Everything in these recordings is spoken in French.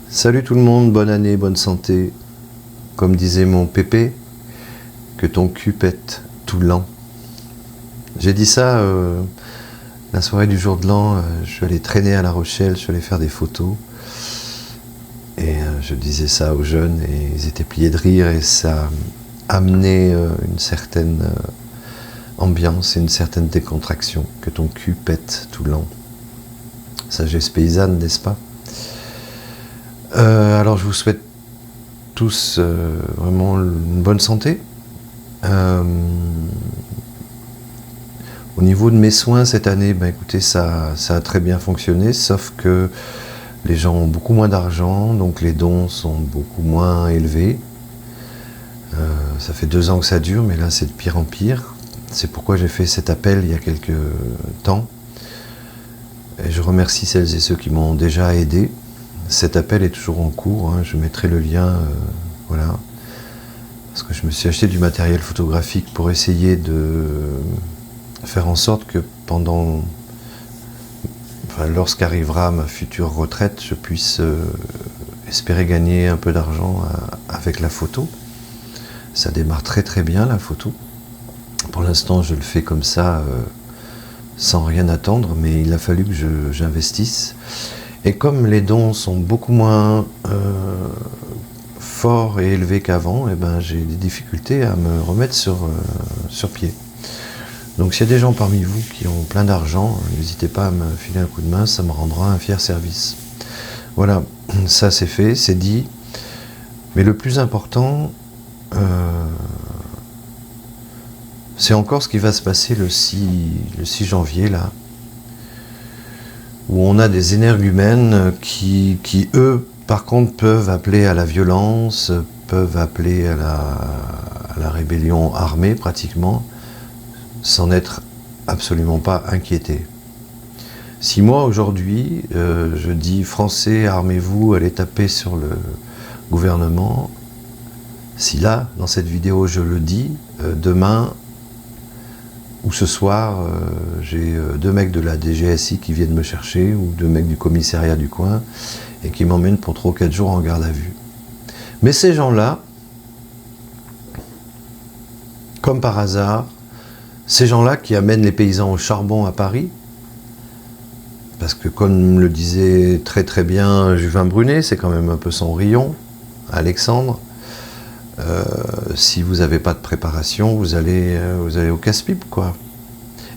Salut tout le monde, bonne année, bonne santé. Comme disait mon pépé, que ton cul pète tout l'an. J'ai dit ça la soirée du jour de l'an, je suis allé traîner à La Rochelle, je suis allé faire des photos. Et je disais ça aux jeunes et ils étaient pliés de rire et ça amenait une certaine ambiance et une certaine décontraction. Que ton cul pète tout l'an. Sagesse paysanne, n'est-ce pas? Alors je vous souhaite tous vraiment une bonne santé. Au niveau de mes soins cette année, écoutez, ça a très bien fonctionné, sauf que les gens ont beaucoup moins d'argent, donc les dons sont beaucoup moins élevés. Ça fait 2 ans que ça dure, mais là c'est de pire en pire. C'est pourquoi j'ai fait cet appel il y a quelques temps. Et je remercie celles et ceux qui m'ont déjà aidé. Cet appel est toujours en cours, je mettrai le lien, voilà. Parce que je me suis acheté du matériel photographique pour essayer de faire en sorte que lorsqu'arrivera ma future retraite, je puisse espérer gagner un peu d'argent avec la photo. Ça démarre très très bien la photo. Pour l'instant je le fais comme ça, sans rien attendre, mais il a fallu que j'investisse. Et comme les dons sont beaucoup moins forts et élevés qu'avant, j'ai des difficultés à me remettre sur pied. Donc s'il y a des gens parmi vous qui ont plein d'argent, n'hésitez pas à me filer un coup de main, ça me rendra un fier service. Voilà, ça c'est fait, c'est dit. Mais le plus important, c'est encore ce qui va se passer le 6 janvier, là, où on a des énergumènes qui eux, par contre, peuvent appeler à la violence, peuvent appeler à la rébellion armée, pratiquement, sans n'être absolument pas inquiétés. Si moi, aujourd'hui, je dis « Français, armez-vous, allez taper sur le gouvernement », si là, dans cette vidéo, je le dis, demain ou ce soir, j'ai 2 mecs de la DGSI qui viennent me chercher, ou 2 mecs du commissariat du coin, et qui m'emmènent pour 3 ou 4 jours en garde à vue. Mais ces gens-là, comme par hasard, ces gens-là qui amènent les paysans au charbon à Paris, parce que comme le disait très très bien Juvin Brunet, c'est quand même un peu son rayon, Alexandre, si vous n'avez pas de préparation, vous allez au casse-pipe, quoi.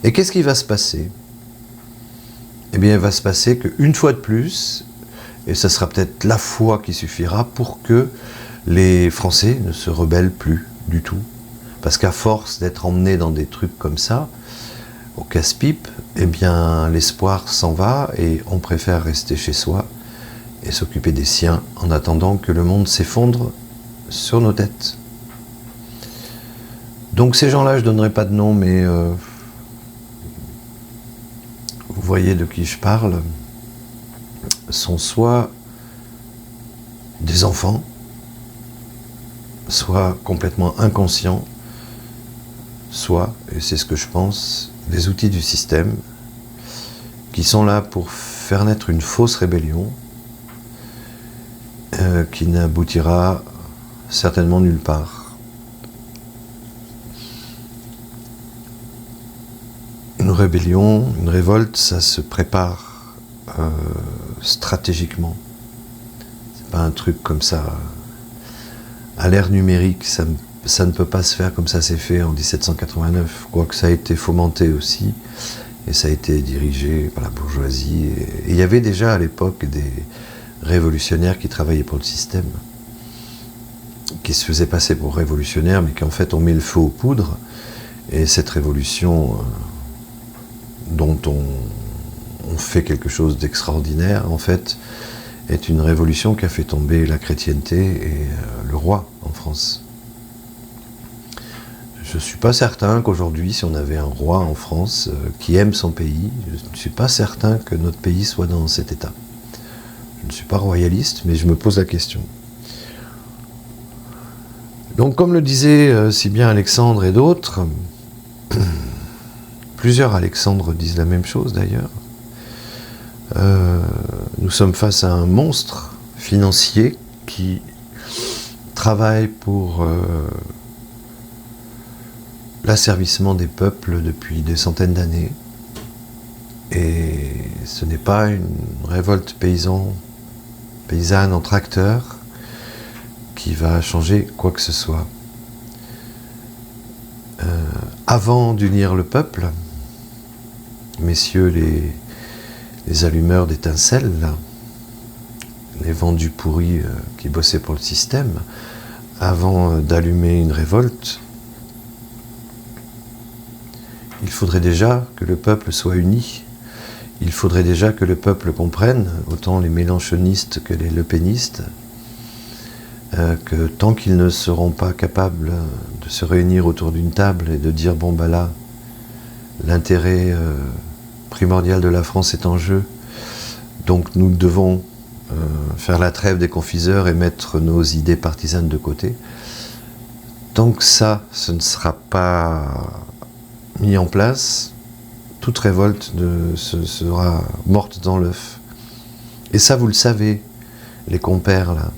Et qu'est-ce qui va se passer? Eh bien, il va se passer qu'une fois de plus, et ça sera peut-être la fois qui suffira pour que les Français ne se rebellent plus du tout. Parce qu'à force d'être emmenés dans des trucs comme ça, au casse-pipe, eh bien, l'espoir s'en va et on préfère rester chez soi et s'occuper des siens en attendant que le monde s'effondre sur nos têtes. Donc ces gens-là, je ne donnerai pas de nom, mais vous voyez de qui je parle, sont soit des enfants, soit complètement inconscients, soit, et c'est ce que je pense, des outils du système qui sont là pour faire naître une fausse rébellion qui n'aboutira certainement nulle part. Une rébellion, une révolte, ça se prépare stratégiquement. C'est pas un truc comme ça. À l'ère numérique, ça ne peut pas se faire comme ça s'est fait en 1789, quoique ça a été fomenté aussi, et ça a été dirigé par la bourgeoisie. Et il y avait déjà à l'époque des révolutionnaires qui travaillaient pour le système, qui se faisaient passer pour révolutionnaires, mais qui en fait ont mis le feu aux poudres. Et cette révolution dont on fait quelque chose d'extraordinaire, en fait, est une révolution qui a fait tomber la chrétienté et le roi en France. Je ne suis pas certain qu'aujourd'hui, si on avait un roi en France qui aime son pays, je ne suis pas certain que notre pays soit dans cet état. Je ne suis pas royaliste, mais je me pose la question. Donc, comme le disait si bien Alexandre et d'autres, plusieurs Alexandres disent la même chose d'ailleurs, nous sommes face à un monstre financiers qui travaillent pour l'asservissement des peuples depuis des centaines d'années. Et ce n'est pas une révolte paysanne en tracteur qui va changer quoi que ce soit. Avant d'unir le peuple, messieurs les allumeurs d'étincelles, les vendus pourris qui bossaient pour le système, avant d'allumer une révolte, il faudrait déjà que le peuple soit uni. Il faudrait déjà que le peuple comprenne, autant les mélenchonistes que les lepénistes, que tant qu'ils ne seront pas capables de se réunir autour d'une table et de dire bon bah là, l'intérêt primordial de la France est en jeu, donc nous devons faire la trêve des confiseurs et mettre nos idées partisanes de côté. Tant que ça, ce ne sera pas mis en place, toute révolte sera morte dans l'œuf. Et ça, vous le savez, les compères là,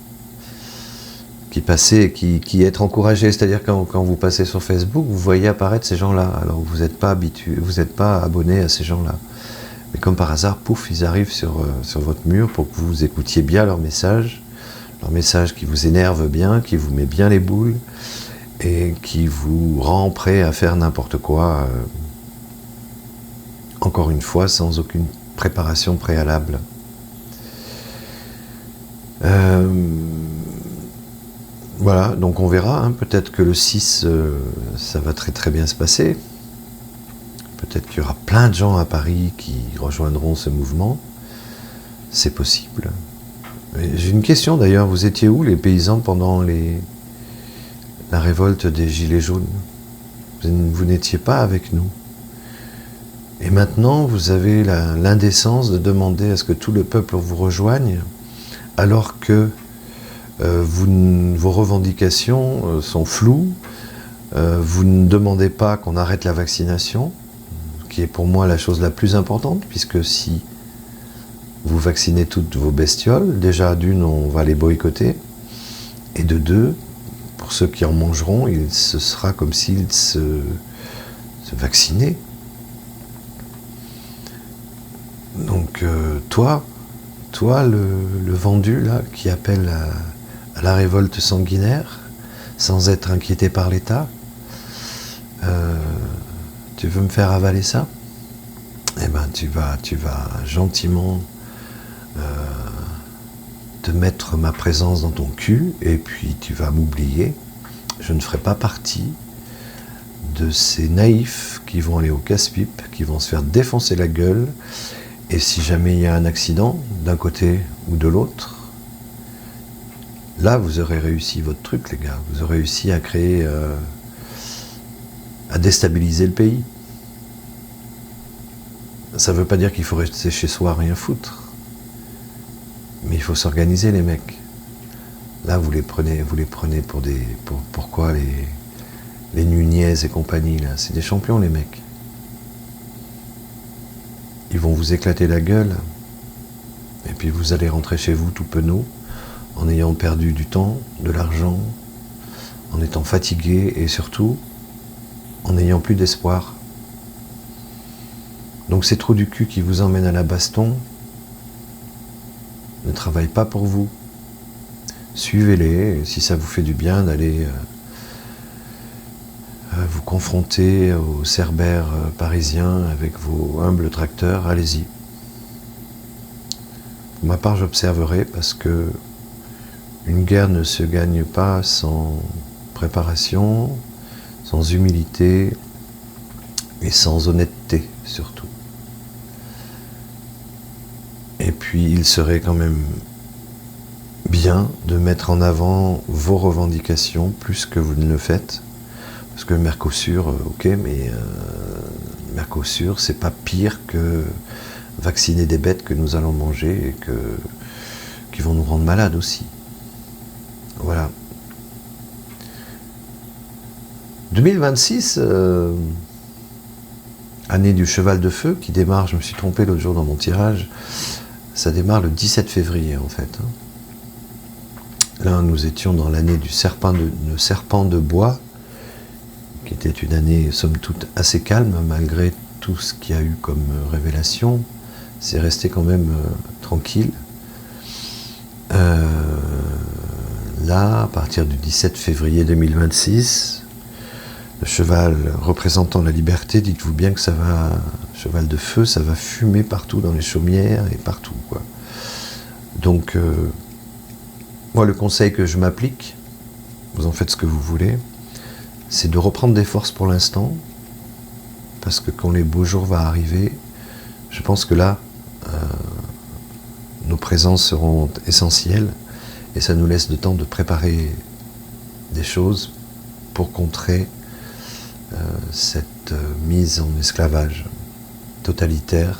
qui passaient, qui êtes encouragés. C'est-à-dire quand vous passez sur Facebook, vous voyez apparaître ces gens-là. Alors vous n'êtes pas habitué, vous n'êtes pas abonné à ces gens-là. Mais comme par hasard, pouf, ils arrivent sur votre mur pour que vous écoutiez bien leur message qui vous énerve bien, qui vous met bien les boules et qui vous rend prêt à faire n'importe quoi, encore une fois, sans aucune préparation préalable. Voilà, donc on verra, hein, peut-être que le 6, ça va très très bien se passer. Peut-être qu'il y aura plein de gens à Paris qui rejoindront ce mouvement. C'est possible. J'ai une question d'ailleurs, vous étiez où les paysans pendant la révolte des Gilets jaunes? Vous n'étiez pas avec nous. Et maintenant, vous avez l'indécence de demander à ce que tout le peuple vous rejoigne, alors que vos revendications sont floues. Vous ne demandez pas qu'on arrête la vaccination, qui est pour moi la chose la plus importante, puisque si vous vaccinez toutes vos bestioles, déjà d'une, on va les boycotter, et de deux, pour ceux qui en mangeront, ce sera comme s'ils se vaccinaient. Donc toi le vendu là, qui appelle à la révolte sanguinaire, sans être inquiété par l'État, tu veux me faire avaler ça? Eh ben tu vas gentiment te mettre ma présence dans ton cul, et puis tu vas m'oublier. Je ne ferai pas partie de ces naïfs qui vont aller au casse-pipe, qui vont se faire défoncer la gueule, et si jamais il y a un accident, d'un côté ou de l'autre, là vous aurez réussi votre truc, les gars. Vous aurez réussi à créer, à déstabiliser le pays. Ça ne veut pas dire qu'il faut rester chez soi à rien foutre. Mais il faut s'organiser, les mecs. Là, vous les prenez pour quoi, les Nunez et compagnie, là. C'est des champions, les mecs. Ils vont vous éclater la gueule, et puis vous allez rentrer chez vous tout penaud, en ayant perdu du temps, de l'argent, en étant fatigué, et surtout, en n'ayant plus d'espoir. Donc ces trous du cul qui vous emmènent à la baston ne travaillent pas pour vous. Suivez-les, et si ça vous fait du bien d'aller vous confronter aux cerbères parisiens avec vos humbles tracteurs, allez-y. Pour ma part, j'observerai, parce que une guerre ne se gagne pas sans préparation, sans humilité et sans honnêteté surtout. Et puis il serait quand même bien de mettre en avant vos revendications plus que vous ne le faites. Parce que le Mercosur, ok, mais Mercosur, c'est pas pire que vacciner des bêtes que nous allons manger et qui vont nous rendre malades aussi. Voilà. 2026, année du cheval de feu, qui démarre, je me suis trompé l'autre jour dans mon tirage, ça démarre le 17 février en fait. Là, nous étions dans l'année du serpent de bois, qui était une année, somme toute, assez calme, malgré tout ce qu'il y a eu comme révélation. C'est resté quand même tranquille. Là, à partir du 17 février 2026, le cheval représentant la liberté, dites-vous bien que ça va, cheval de feu, ça va fumer partout dans les chaumières et partout, quoi. Donc, moi, le conseil que je m'applique, vous en faites ce que vous voulez, c'est de reprendre des forces pour l'instant, parce que quand les beaux jours vont arriver, je pense que là, nos présences seront essentielles, et ça nous laisse le temps de préparer des choses pour contrer cette mise en esclavage totalitaire,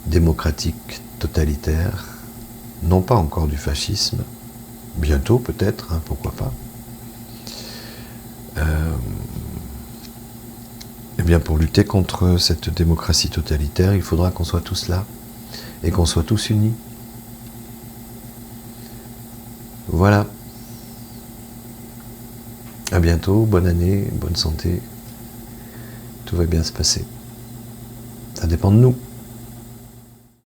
démocratique, totalitaire, non pas encore du fascisme, bientôt peut-être, hein, pourquoi pas. Eh bien, pour lutter contre cette démocratie totalitaire, il faudra qu'on soit tous là et qu'on soit tous unis. Voilà. À bientôt, bonne année, bonne santé. Tout va bien se passer. Ça dépend de nous.